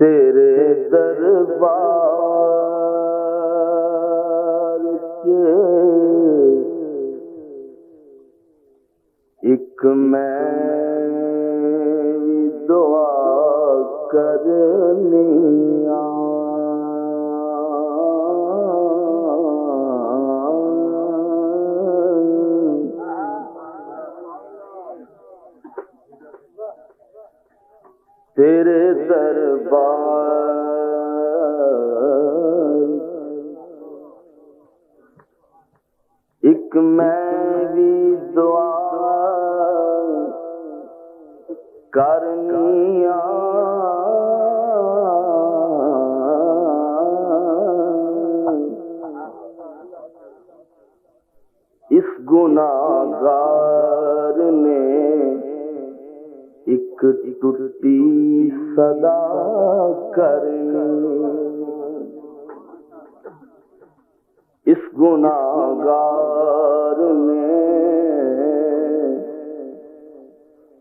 تیرے دربار سے ایک میں دعا کرنی تیرے دربار ایک میں بھی دعا کرنی اس گناہگار نے ایک ٹوٹی صدا کرنی اس گناہگار نے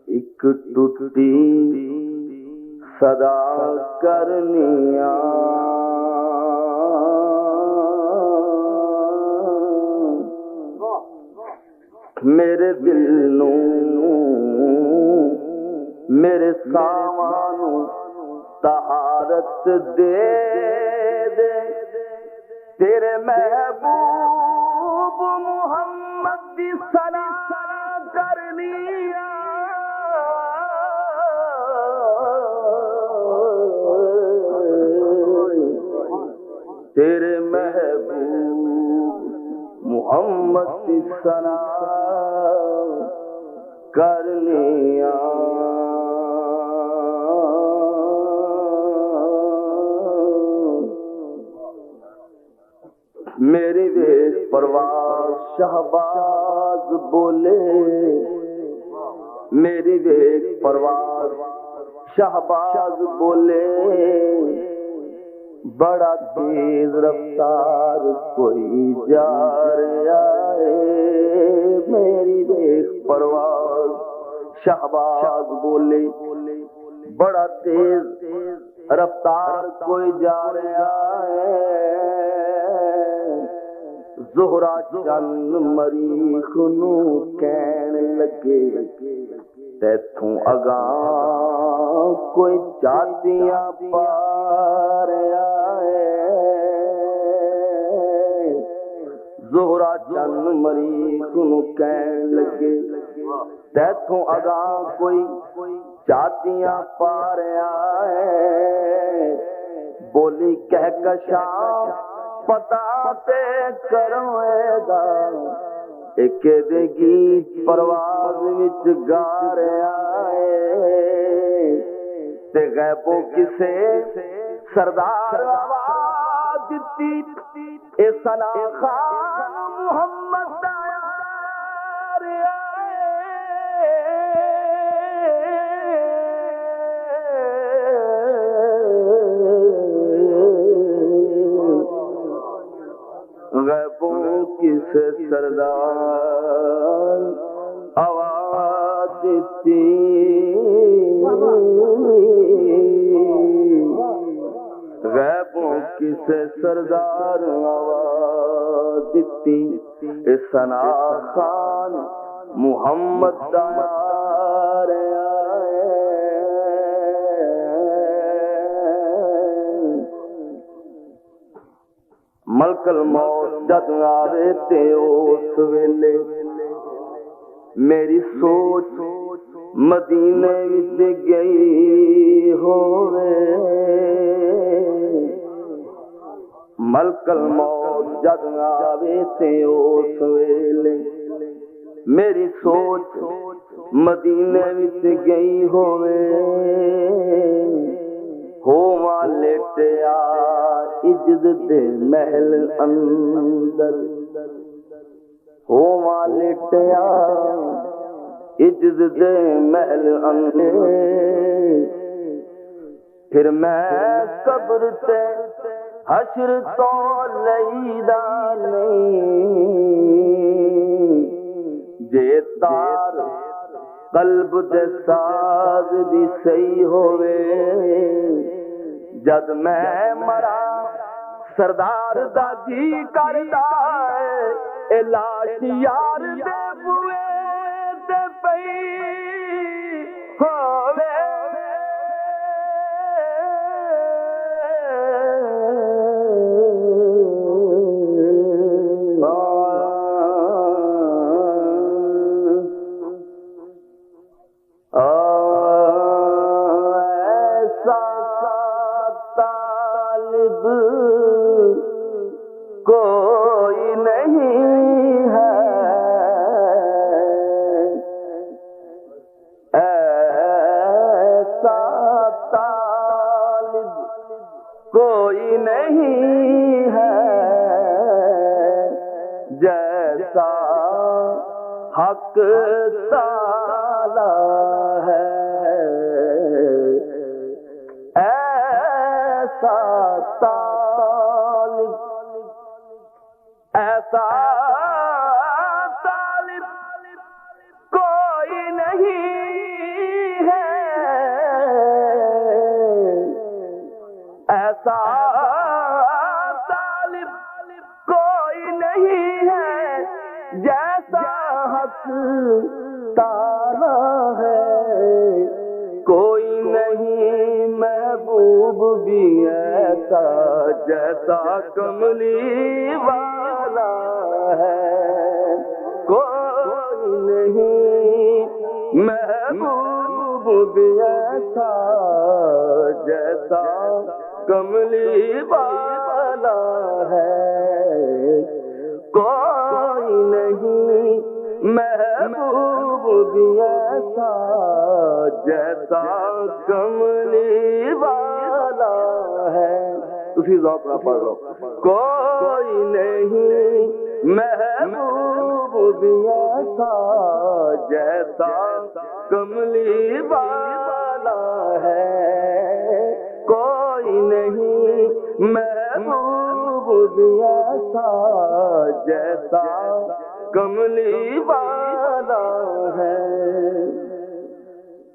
ایک ٹوٹی صدا کرنی میرے دل نو میرے سامانو طہارت دے دے تیرے محبوب محمد دی ثنا کرنی تیرے محبوب محمد دی ثنا کرنی میری بے پرواز شہباز بولے میری بے پرواز شہباز بولے بڑا تیز رفتار کوئی جا رہا ہے میری بے پرواز شہباز بولے بڑا تیز رفتار کوئی جا رہا ہے زہرا چند مریخ نو کہن لگے تیتھوں اگاں کوئی چادیاں پار آئے زہرا چند مریخ نو کہن لگے تیتھوں اگاں کوئی چادیاں پار آئے بولی کہکشاں پتا تے کروے دا ایک دے گیت پرواز وچ گا رہے تے غیبوں کسے سردار آواز دتی اے ثنا خان محمد دا غیبوں کسے سردار آواز دیتی غیبوں کسے سردار آواز دیتی اے ثنا خان محمد دار ملک الموت جد آوے تے اس ویلے میری سوچ مدینے وچ گئی ہووے ملک الموت جد آوے تے اس ویلے میری سوچ مدینے وچ گئی ہووے ہوواں لیٹیا عزت دے محل اندر ہوواں لیٹیا عزت دے محل اندر پھر میں قبر تے حشر تو لئیدا نہیں جے تار قلب دے ساز دی صحیح ہووے جد میں مرا سردار دا جی کردا اے لاش یار دے بوئے تے پئی ہووے کوئی نہیں ہے ایسا طالب کوئی نہیں ہے جیسا حق تعالی ہے ایسا طالب ایسا طالب کوئی نہیں ہے ایسا طالب کوئی نہیں ہے جیسا حق تعالی ہے کوئی نہیں محبوب بھی ایسا جیسا کملی والا ہے کوئی نہیں محبوب بھی ایسا جیسا کملی والا ہے کوئی نہیں محبوب بھی ایسا جیسا کملی والا ہے تسی ذوق نہ پڑھ لو کوئی نہیں محبوب بھی ایسا جیسا کملی والا ہے کوئی نہیں محبوب بھی ایسا جیسا کملی والا ہے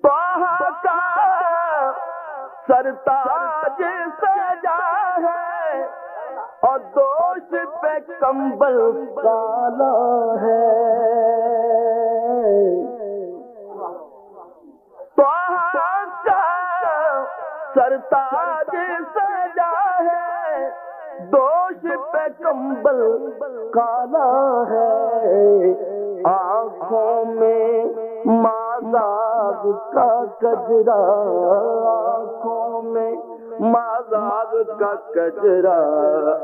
طه کا سرتاج سجا ہے اور دوش پہ کمبل کالا ہے طه کا سرتاج سجا ہے دوش پہ کمبل کالا ہے آنکھوں میں مازاغ کا کجرا آنکھوں میں مازاغ کا کجرا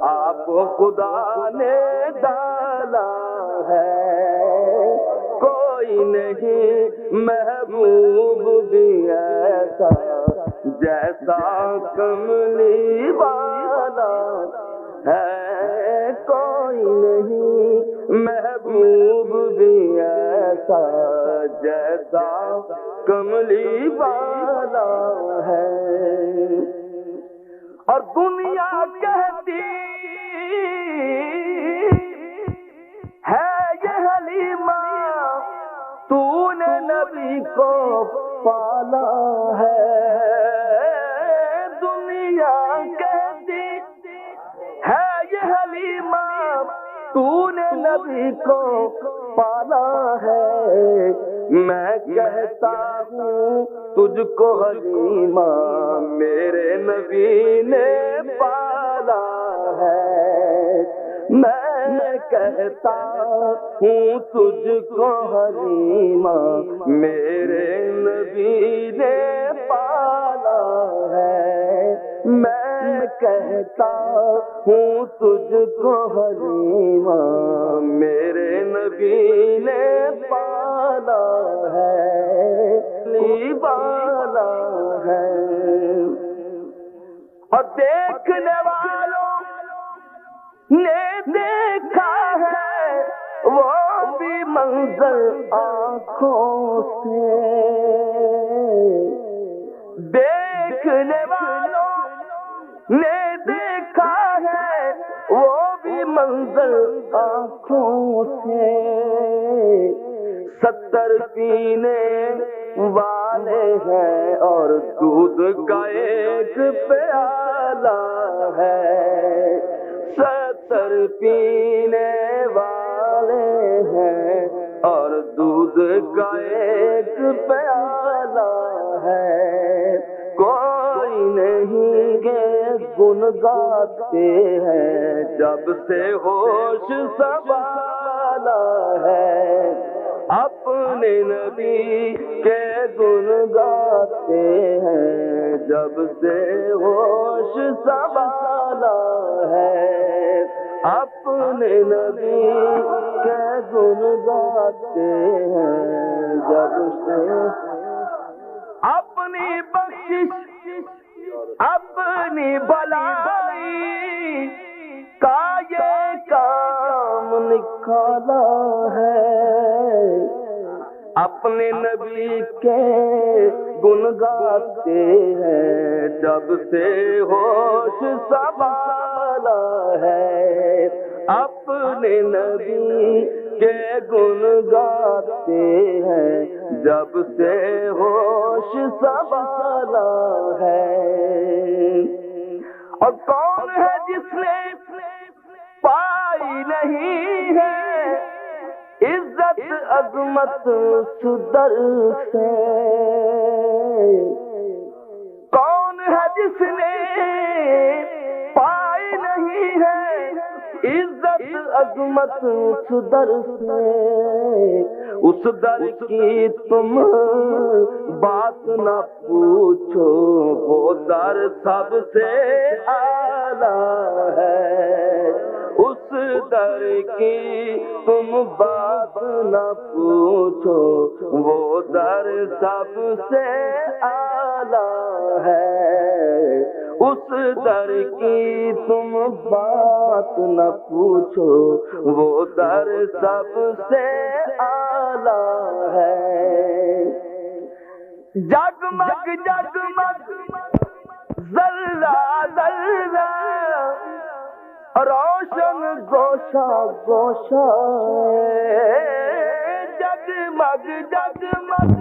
آپ خدا نے ڈالا ہے کوئی نہیں محبوب بھی ایسا جیسا کملی والا ہے کوئی نہیں محبوب بھی ایسا جیسا کملی والا ہے اور دنیا کہتی ہے یہ حلیمہ تو نے نبی کو پالا ہے دنیا کہتی ہے یہ حلیمہ تو نے نبی کو پالا ہے میں کہتا ہوں تجھ کو حلیمہ میرے نبی نے پالا ہے میں کہتا ہوں تجھ کو حلیمہ میرے نبی نے پالا ہے، میں کہتا ہوں تجھ کو حلیمہ، میرے نبی نے پالا ہے، پالا ہے۔ اور دیکھنے والوں نے دیکھا ہے وہ بھی منظر آنکھوں سے، دیکھنے والوں نے دیکھا ہے وہ بھی منظر آنکھوں سے، 70 پینے والے ہیں اور دودھ کا ایک پیالہ ہے، 70 پینے والے ہیں اور دودھ کا ایک پیالہ ہے، کوئی نہیں کہ گن گاتے ہیں جب سے ہوش سنبھالا ہے، اپنے نبی کے گن گاتے ہیں جب سے ہوش سنبھالا ہے، اپنے نبی کے گن گاتے ہیں جب سے، اپنی بخشش اپنی بلائی کا یہ کام نکالا ہے، اپنے نبی کے گن گاتے ہیں جب سے ہوش سنبھالا ہے، اپنے نبی کے گن گاتے ہیں جب سے ہوش سنبھالا ہے۔ اور کون ہے جس نے پائی نہیں ہے عزت عظمت صدر سے، کون ہے جس نے پائی نہیں ہے عزت عظمت صدر سے، اس در کی تم بات نہ پوچھو وہ در سب سے اعلیٰ ہے، اس در کی تم بات نہ پوچھو وہ در سب سے اعلیٰ ہے، اس در کی تم بات نہ پوچھو وہ در سب سے اعلیٰ ہے، جگمگ جگمگ ذرہ ذرہ روشن گوشہ گوشہ، جگمگ جگمگ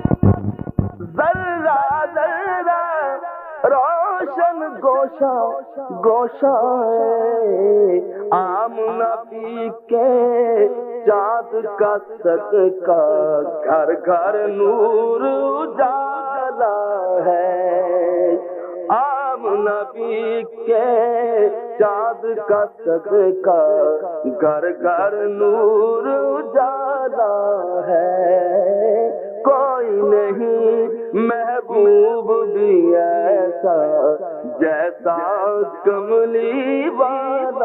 ذرہ ذرہ روشن گوشہ گوشہ، آمنہ پی کے چاند کا صدقہ گھر گھر نور اجالا ہے، آمنہ پی کے چاند کا صدقہ گھر گھر نور اجالا ہے، کوئی نہیں محبوب بھی ایسا جیسا کملی والا